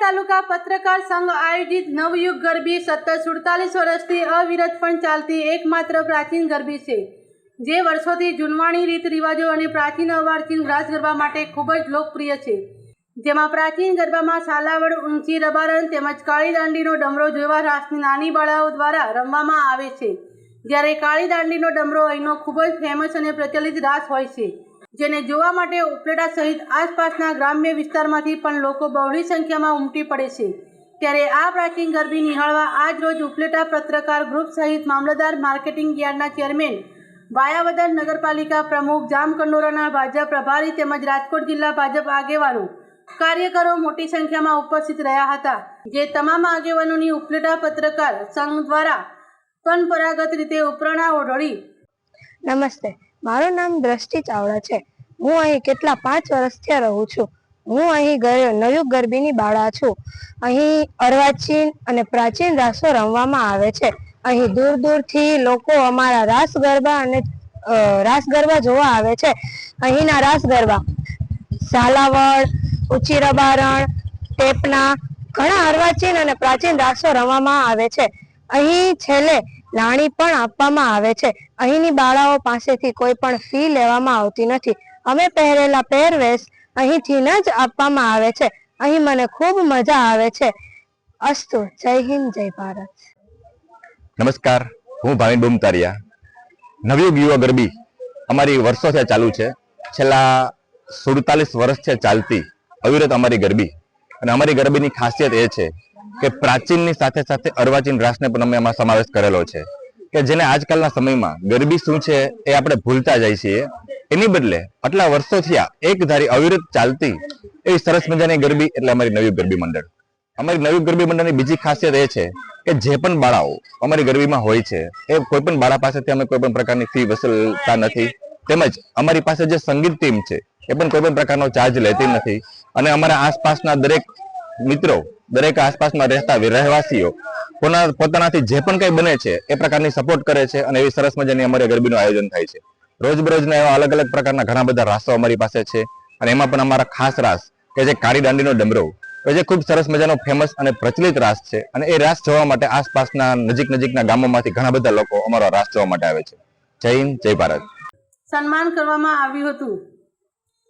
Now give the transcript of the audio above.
તાલુકા પત્રકાર સંઘ આયોજિત નવયુગ ગરબી સતત 47 વર્ષથી અવિરતપણે ચાલતી એકમાત્ર પ્રાચીન ગરબી છે, જે વર્ષોથી જૂનવાણી રીત રિવાજો અને પ્રાચીન અર્વાચીન રાસ ગરબા માટે ખૂબ જ લોકપ્રિય છે. જેમાં પ્રાચીન ગરબામાં સાલાવડ, ઊંચી રબારણ તેમજ કાળી દાંડીનો ડમરો જેવા રાસની નાની બાળાઓ દ્વારા રમવામાં આવે છે. જ્યારે કાળી દાંડીનો ડમરો અહીંનો ખૂબ જ ફેમસ અને પ્રચલિત રાસ હોય છે, જેને જોવા માટે ઉપલેટા સહિત આસપાસના ગ્રામ્ય વિસ્તારમાંથી પણ લોકો બહોળી સંખ્યામાં ઉમટી પડે છે. ત્યારે આ પ્રાચીન ગરબી નિહાળવા આજ રોજ ઉપલેટા પત્રકાર ગ્રુપ સહિત મામલતદાર, માર્કેટિંગ યાર્ડના ચેરમેન, વાયાવદર નગરપાલિકા પ્રમુખ, જામકંડોરાના ભાજપ પ્રભારી તેમજ રાજકોટ જિલ્લા ભાજપ આગેવાનો, કાર્યકરો મોટી સંખ્યામાં ઉપસ્થિત રહ્યા હતા. જે તમામ આગેવાનોની ઉપલેટા પત્રકાર સંઘ દ્વારા પરંપરાગત રીતે ઉપરણા ઓઢળી. નમસ્તે, મારું નામ દ્રષ્ટિ ચાવડા છે. હું અહીં કેટલા 5 વર્ષથી રહું છું. હું અહીં નવયુગ ગરબીની બાળા છું. અહીં અર્વાચીન અને પ્રાચીન રાસો રમવામાં આવે છે. અહીં દૂર દૂરથી લોકો અમારા રાસ ગરબા જોવા આવે છે. અહીંના રાસ ગરબા સાલાવડ, ઊંચી રબારણ, ટેપના ઘણા અર્વાચીન અને પ્રાચીન રાસો રમવામાં આવે છે. અહીં છેલ્લે લાણી પણ આપવામાં આવે છે. અહીંની બાળાઓ પાસેથી કોઈ પણ ફી લેવામાં આવતી નથી. અમે પહેરેલા પહેરવેશ અહીંથી જ આપવામાં આવે છે. અહીં મને ખૂબ મજા આવે છે. અસ્તુ. જય હિન્દ, જય ભારત. નમસ્કાર, હું ભાવિન બોમતારિયા. નવયુગ યુવા ગરબી અમારી વર્ષોથી ચાલુ છે. છેલ્લા 47 વર્ષથી ચાલતી અવિરત અમારી ગરબી. અને અમારી ગરબીની ખાસિયત એ છે કે પ્રાચીનની સાથે સાથે અર્વાચીન રાસને પણ અમે એમાં સમાવેશ કરેલો છે, કે જેને આજકાલના સમયમાં ગરબી શું છે એ આપણે ભૂલતા જાય છીએ. એની બદલે આટલા વર્ષોથી આ એકધારી અવિરત ચાલતી એવી સરસ મજાની ગરબી એટલે અમારી નવયુગ ગરબી મંડળ. અમારી નવયુગ ગરબી મંડળની બીજી ખાસિયત એ છે કે જે પણ બાળાઓ અમારી ગરબીમાં હોય છે એ કોઈ પણ બાળા પાસેથી અમે કોઈ પણ પ્રકારની ફી વસૂલતા નથી. તેમજ અમારી પાસે જે સંગીત ટીમ છે એ પણ કોઈ પણ પ્રકારનો ચાર્જ લેતી નથી. અને અમારા આસપાસના દરેક મિત્રો, દરેક આસપાસમાં રહેતા રહેવાસીઓ પોતાનાથી જે પણ કંઈ બને છે એ પ્રકારની સપોર્ટ કરે છે. અને એવી સરસ મજાની અમારી ગરબીનું આયોજન થાય છે. રોજબરોજના એવા અલગ અલગ પ્રકારના ઘણા બધા રાસો અમારી પાસે છે. અને એમાં પણ અમારા ખાસ રાસ કે જે કાળી દાંડીનો ડમરો, જે ખૂબ સરસ મજાનો ફેમસ અને પ્રચલિત રાસ છે. અને એ રાસ જોવા માટે આસપાસના નજીકના ગામોમાંથી ઘણા બધા લોકો અમારો રાસ જોવા માટે આવે છે. જય હિન્દ, જય ભારત. સન્માન કરવામાં આવ્યું હતું.